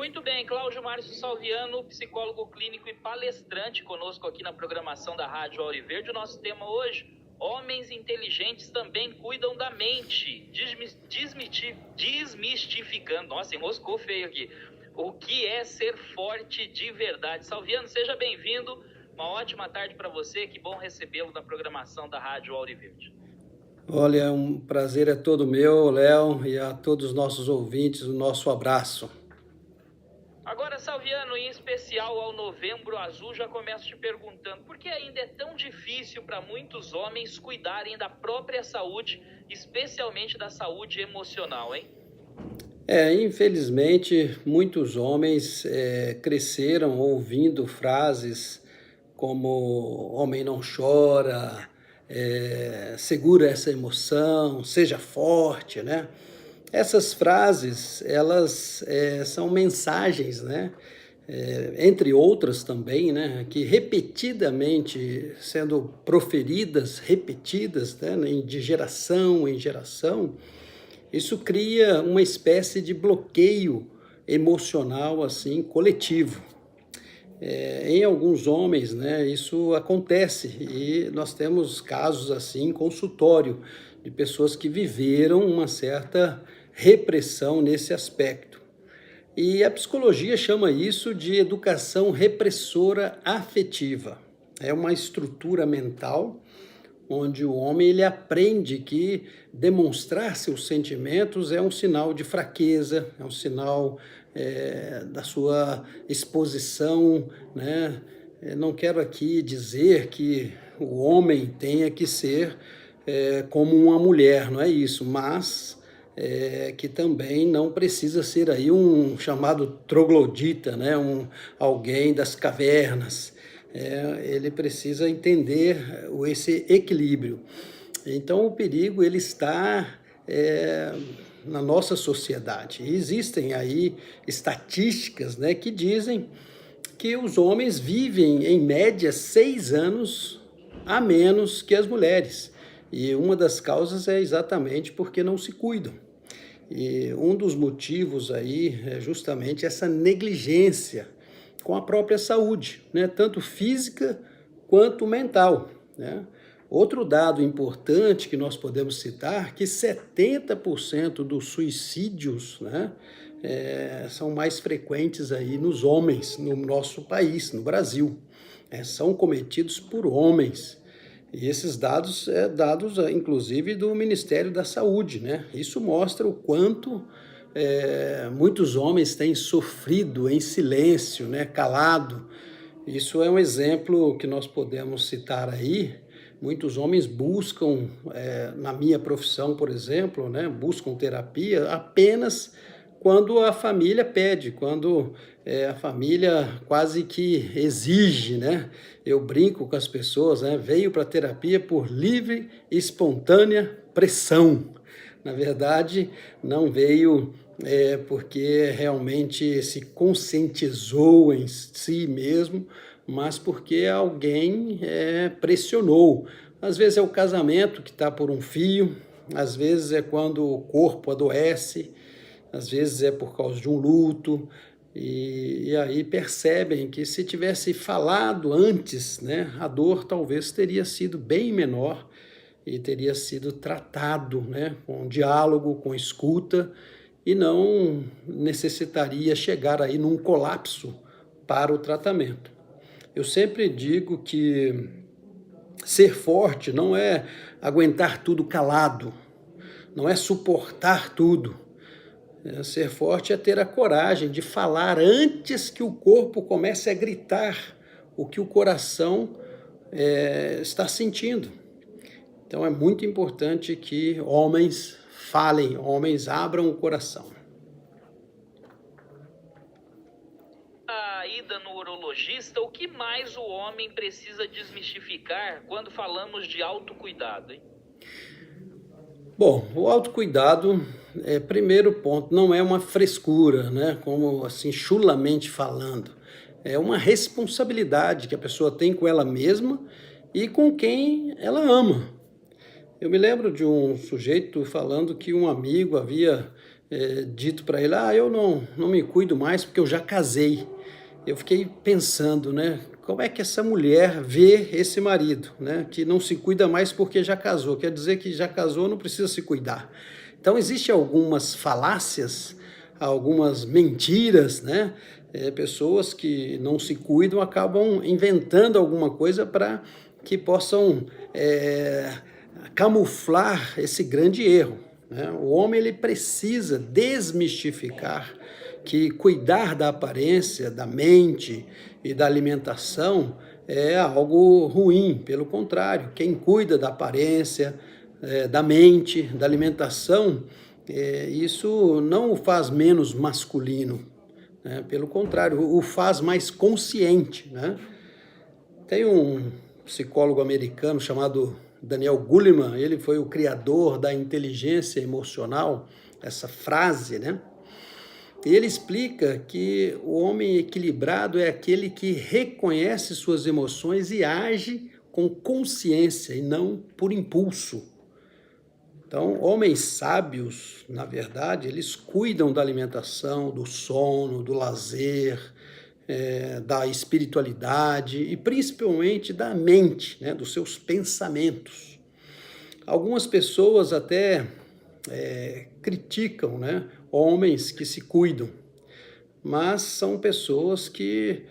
Muito bem, Cláudio Márcio Salviano, psicólogo clínico e palestrante conosco aqui na programação da Rádio Auriverde. O nosso tema hoje, homens inteligentes também cuidam da mente, desmistificando, nossa, enroscou feio aqui, o que é ser forte de verdade. Salviano, seja bem-vindo, uma ótima tarde para você, que bom recebê-lo na programação da Rádio Auriverde. Olha, um prazer é todo meu, Léo, e a todos os nossos ouvintes, o nosso abraço. Agora, Salviano, em especial ao Novembro Azul, já começo te perguntando por que ainda é tão difícil para muitos homens cuidarem da própria saúde, especialmente da saúde emocional, hein? Infelizmente, muitos homens cresceram ouvindo frases como homem não chora, segura essa emoção, seja forte, né? Essas frases, elas são mensagens, né? Entre outras também, né? Que repetidamente sendo proferidas, repetidas, né? De geração em geração, isso cria uma espécie de bloqueio emocional assim coletivo. Em alguns homens, né, isso acontece e nós temos casos assim em consultório de pessoas que viveram uma certa repressão nesse aspecto. E a psicologia chama isso de educação repressora afetiva. É uma estrutura mental onde o homem ele aprende que demonstrar seus sentimentos é um sinal de fraqueza, é um sinal da sua exposição, né? Não quero aqui dizer que o homem tenha que ser como uma mulher, não é isso, mas que também não precisa ser aí um chamado troglodita, né? Alguém das cavernas. Ele precisa entender esse equilíbrio. Então, o perigo ele está na nossa sociedade. E existem aí estatísticas, né, que dizem que os homens vivem, em média, 6 anos a menos que as mulheres. E uma das causas é exatamente porque não se cuidam. E um dos motivos aí é justamente essa negligência com a própria saúde, né? Tanto física quanto mental, né? Outro dado importante que nós podemos citar, que 70% dos suicídios, né, são mais frequentes aí nos homens, no nosso país, no Brasil. São cometidos por homens. E esses dados dados, inclusive, do Ministério da Saúde, né? Isso mostra o quanto muitos homens têm sofrido em silêncio, né? Calado. Isso é um exemplo que nós podemos citar aí. Muitos homens buscam, na minha profissão, por exemplo, né? Buscam terapia apenas quando a família pede, quando a família quase que exige, né? Eu brinco com as pessoas, né? Veio para a terapia por livre e espontânea pressão. Na verdade, não veio porque realmente se conscientizou em si mesmo, mas porque alguém pressionou. Às vezes é o casamento que está por um fio, às vezes é quando o corpo adoece, às vezes é por causa de um luto, e aí percebem que se tivesse falado antes, né, a dor talvez teria sido bem menor e teria sido tratado, né, com diálogo, com escuta, e não necessitaria chegar aí num colapso para o tratamento. Eu sempre digo que ser forte não é aguentar tudo calado, não é suportar tudo. Ser forte é ter a coragem de falar antes que o corpo comece a gritar o que o coração está sentindo. Então é muito importante que homens falem, homens abram o coração. A ida no urologista, o que mais o homem precisa desmistificar quando falamos de autocuidado, hein? Bom, o autocuidado, primeiro ponto, não é uma frescura, né? Como assim, chulamente falando. É uma responsabilidade que a pessoa tem com ela mesma e com quem ela ama. Eu me lembro de um sujeito falando que um amigo havia dito para ele, eu não me cuido mais porque eu já casei. Eu fiquei pensando, né, como é que essa mulher vê esse marido, né, que não se cuida mais porque já casou, quer dizer que já casou, não precisa se cuidar. Então, existem algumas falácias, algumas mentiras, né, pessoas que não se cuidam acabam inventando alguma coisa para que possam camuflar esse grande erro, né? O homem ele precisa desmistificar que cuidar da aparência, da mente e da alimentação é algo ruim. Pelo contrário, quem cuida da aparência, da mente, da alimentação, isso não o faz menos masculino, né? Pelo contrário, o faz mais consciente, né? Tem um psicólogo americano chamado Daniel Goleman, ele foi o criador da inteligência emocional, essa frase, né? E ele explica que o homem equilibrado é aquele que reconhece suas emoções e age com consciência e não por impulso. Então, homens sábios, na verdade, eles cuidam da alimentação, do sono, do lazer, da espiritualidade e principalmente da mente, né, dos seus pensamentos. Algumas pessoas até criticam, né, homens que se cuidam, mas são pessoas que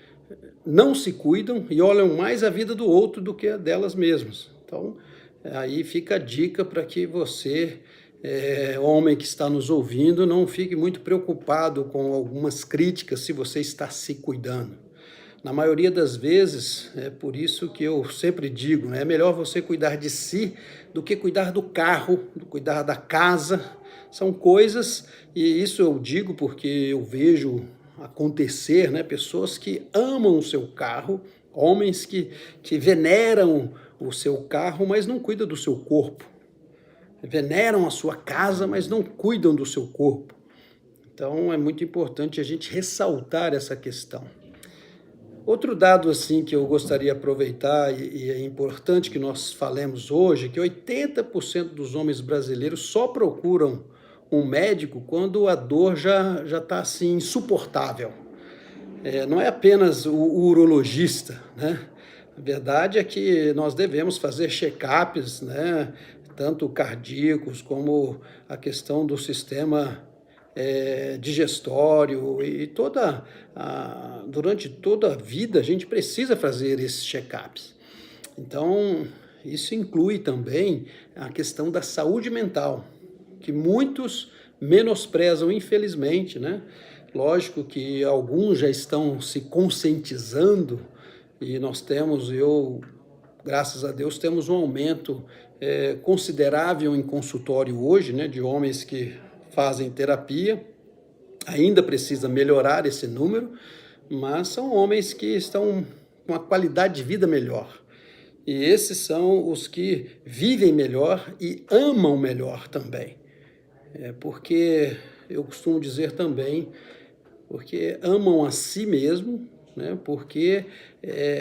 não se cuidam e olham mais a vida do outro do que a delas mesmas. Então, aí fica a dica para que você, homem que está nos ouvindo, não fique muito preocupado com algumas críticas se você está se cuidando. Na maioria das vezes, é por isso que eu sempre digo, né, é melhor você cuidar de si do que cuidar do carro, cuidar da casa. São coisas, e isso eu digo porque eu vejo acontecer, né, pessoas que amam o seu carro, homens que veneram o seu carro, mas não cuidam do seu corpo. Veneram a sua casa, mas não cuidam do seu corpo. Então, é muito importante a gente ressaltar essa questão. Outro dado assim que eu gostaria de aproveitar e é importante que nós falemos hoje, que 80% dos homens brasileiros só procuram um médico quando a dor já está assim insuportável. Não é apenas o urologista, né? A verdade é que nós devemos fazer check-ups, né? Tanto cardíacos como a questão do sistema digestório e durante toda a vida a gente precisa fazer esses check-ups. Então, isso inclui também a questão da saúde mental, que muitos menosprezam, infelizmente, né? Lógico que alguns já estão se conscientizando e nós temos, graças a Deus, temos um aumento considerável em consultório hoje, né, de homens que fazem terapia. Ainda precisa melhorar esse número, mas são homens que estão com uma qualidade de vida melhor. E esses são os que vivem melhor e amam melhor também. Porque eu costumo dizer também, porque amam a si mesmo, né? Porque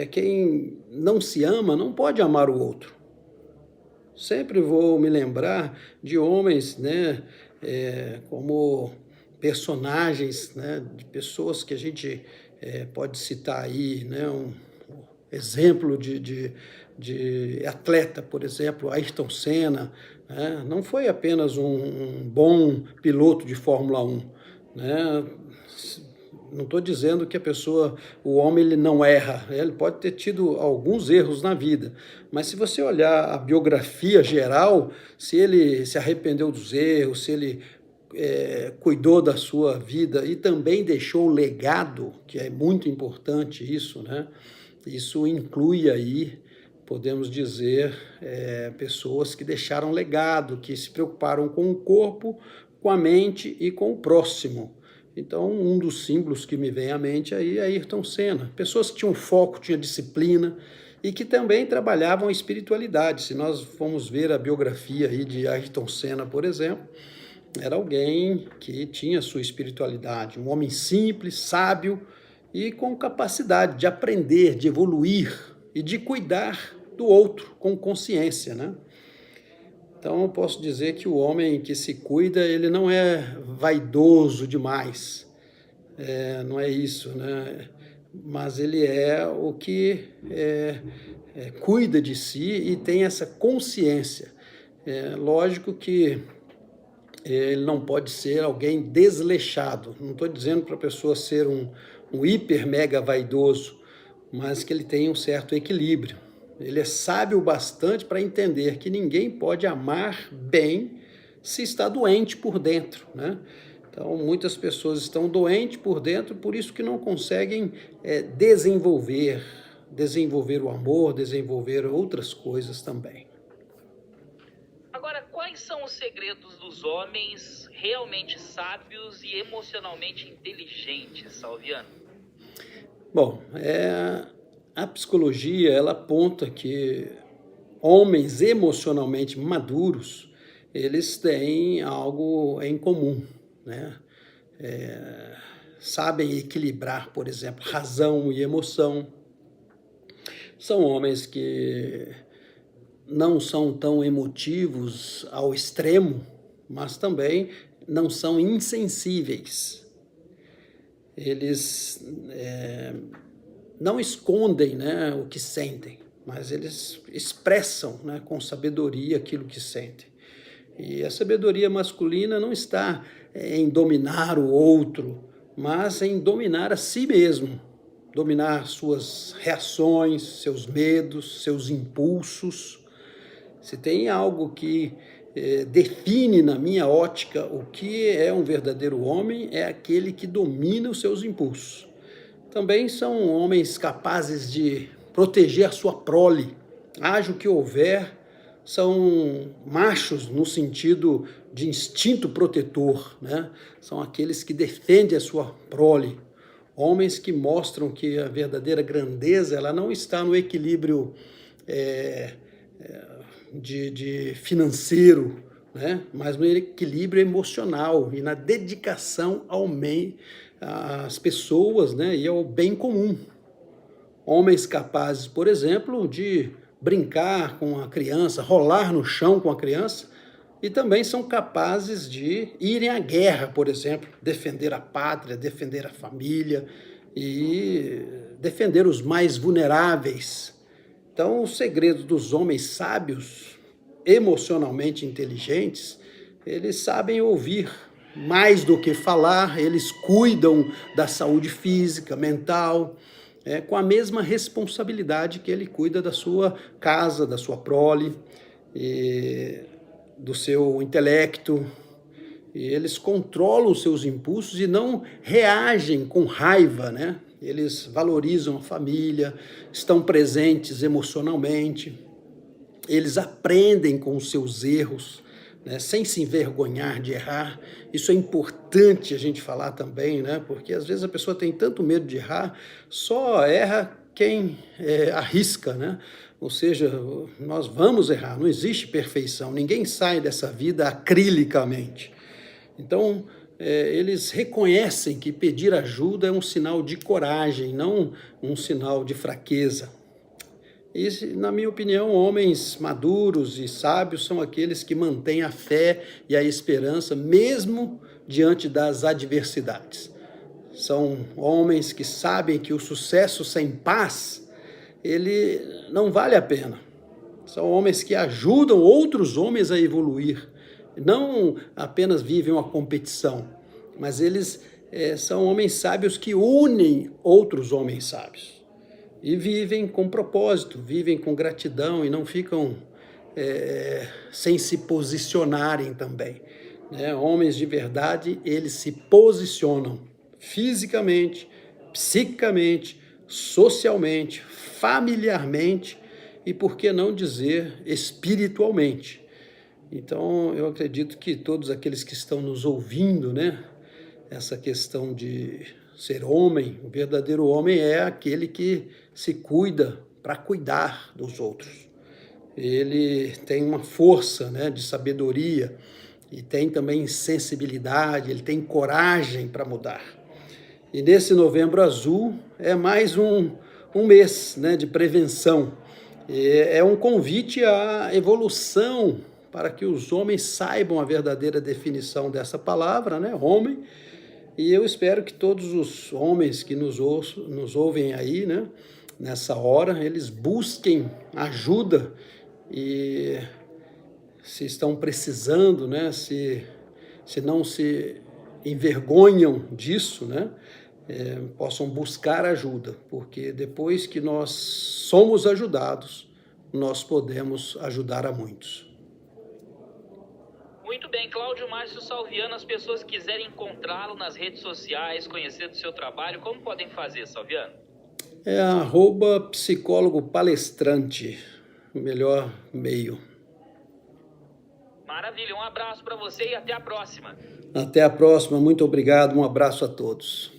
quem não se ama não pode amar o outro. Sempre vou me lembrar de homens, né, como personagens, né, de pessoas que a gente pode citar aí, né, um exemplo de atleta, por exemplo, Ayrton Senna, né, não foi apenas um bom piloto de Fórmula 1, né? Não estou dizendo que o homem ele não erra, ele pode ter tido alguns erros na vida, mas se você olhar a biografia geral, se ele se arrependeu dos erros, se ele cuidou da sua vida e também deixou legado, que é muito importante isso, né? Isso inclui aí, podemos dizer, pessoas que deixaram legado, que se preocuparam com o corpo, com a mente e com o próximo. Então, um dos símbolos que me vem à mente aí é Ayrton Senna. Pessoas que tinham foco, tinham disciplina e que também trabalhavam a espiritualidade. Se nós formos ver a biografia aí de Ayrton Senna, por exemplo, era alguém que tinha sua espiritualidade, um homem simples, sábio e com capacidade de aprender, de evoluir e de cuidar do outro com consciência, né? Então, eu posso dizer que o homem que se cuida, ele não é vaidoso demais, não é isso, né? Mas ele é o que cuida de si e tem essa consciência. Lógico que ele não pode ser alguém desleixado. Não estou dizendo para a pessoa ser um hiper mega vaidoso, mas que ele tenha um certo equilíbrio. Ele é sábio o bastante para entender que ninguém pode amar bem se está doente por dentro, né? Então, muitas pessoas estão doentes por dentro, por isso que não conseguem desenvolver o amor, desenvolver outras coisas também. Agora, quais são os segredos dos homens realmente sábios e emocionalmente inteligentes, Salviano? Bom, a psicologia, ela aponta que homens emocionalmente maduros, eles têm algo em comum, né? Sabem equilibrar, por exemplo, razão e emoção. São homens que não são tão emotivos ao extremo, mas também não são insensíveis. Eles não escondem, né, o que sentem, mas eles expressam, né, com sabedoria aquilo que sentem. E a sabedoria masculina não está em dominar o outro, mas em dominar a si mesmo, dominar suas reações, seus medos, seus impulsos. Se tem algo que define na minha ótica o que é um verdadeiro homem, é aquele que domina os seus impulsos. Também são homens capazes de proteger a sua prole, haja o que houver. São machos no sentido de instinto protetor, né? São aqueles que defendem a sua prole. Homens que mostram que a verdadeira grandeza ela não está no equilíbrio de financeiro, né? Mas no equilíbrio emocional e na dedicação ao bem, às pessoas, né? E ao bem comum. Homens capazes, por exemplo, de brincar com a criança, rolar no chão com a criança, e também são capazes de irem à guerra, por exemplo, defender a pátria, defender a família e defender os mais vulneráveis. Então, o segredo dos homens sábios, emocionalmente inteligentes, eles sabem ouvir mais do que falar, eles cuidam da saúde física, mental, com a mesma responsabilidade que ele cuida da sua casa, da sua prole, do seu intelecto. E eles controlam os seus impulsos e não reagem com raiva, né? Eles valorizam a família, estão presentes emocionalmente, eles aprendem com os seus erros, né, sem se envergonhar de errar. Isso é importante a gente falar também, né, porque às vezes a pessoa tem tanto medo de errar, só erra quem arrisca, né? Ou seja, nós vamos errar, não existe perfeição, ninguém sai dessa vida acrilicamente. Então, eles reconhecem que pedir ajuda é um sinal de coragem, não um sinal de fraqueza. E, na minha opinião, homens maduros e sábios são aqueles que mantêm a fé e a esperança, mesmo diante das adversidades. São homens que sabem que o sucesso sem paz, ele não vale a pena. São homens que ajudam outros homens a evoluir. Não apenas vivem uma competição, mas eles são homens sábios que unem outros homens sábios. E vivem com propósito, vivem com gratidão e não ficam sem se posicionarem também. Né? Homens de verdade, eles se posicionam fisicamente, psiquicamente, socialmente, familiarmente e, por que não dizer, espiritualmente. Então, eu acredito que todos aqueles que estão nos ouvindo, né, essa questão de ser homem, o verdadeiro homem é aquele que se cuida para cuidar dos outros. Ele tem uma força, né, de sabedoria e tem também sensibilidade, ele tem coragem para mudar. E nesse Novembro Azul é mais um mês, né, de prevenção. É um convite à evolução para que os homens saibam a verdadeira definição dessa palavra, né, homem. E eu espero que todos os homens que nos ouvem aí, né, nessa hora, eles busquem ajuda e se estão precisando, né, se não se envergonham disso, né, possam buscar ajuda, porque depois que nós somos ajudados, nós podemos ajudar a muitos. Muito bem, Cláudio Márcio Salviano, as pessoas que quiserem encontrá-lo nas redes sociais, conhecer do seu trabalho, como podem fazer, Salviano? É @psicólogo palestrante, o melhor meio. Maravilha, um abraço para você e até a próxima. Até a próxima, muito obrigado, um abraço a todos.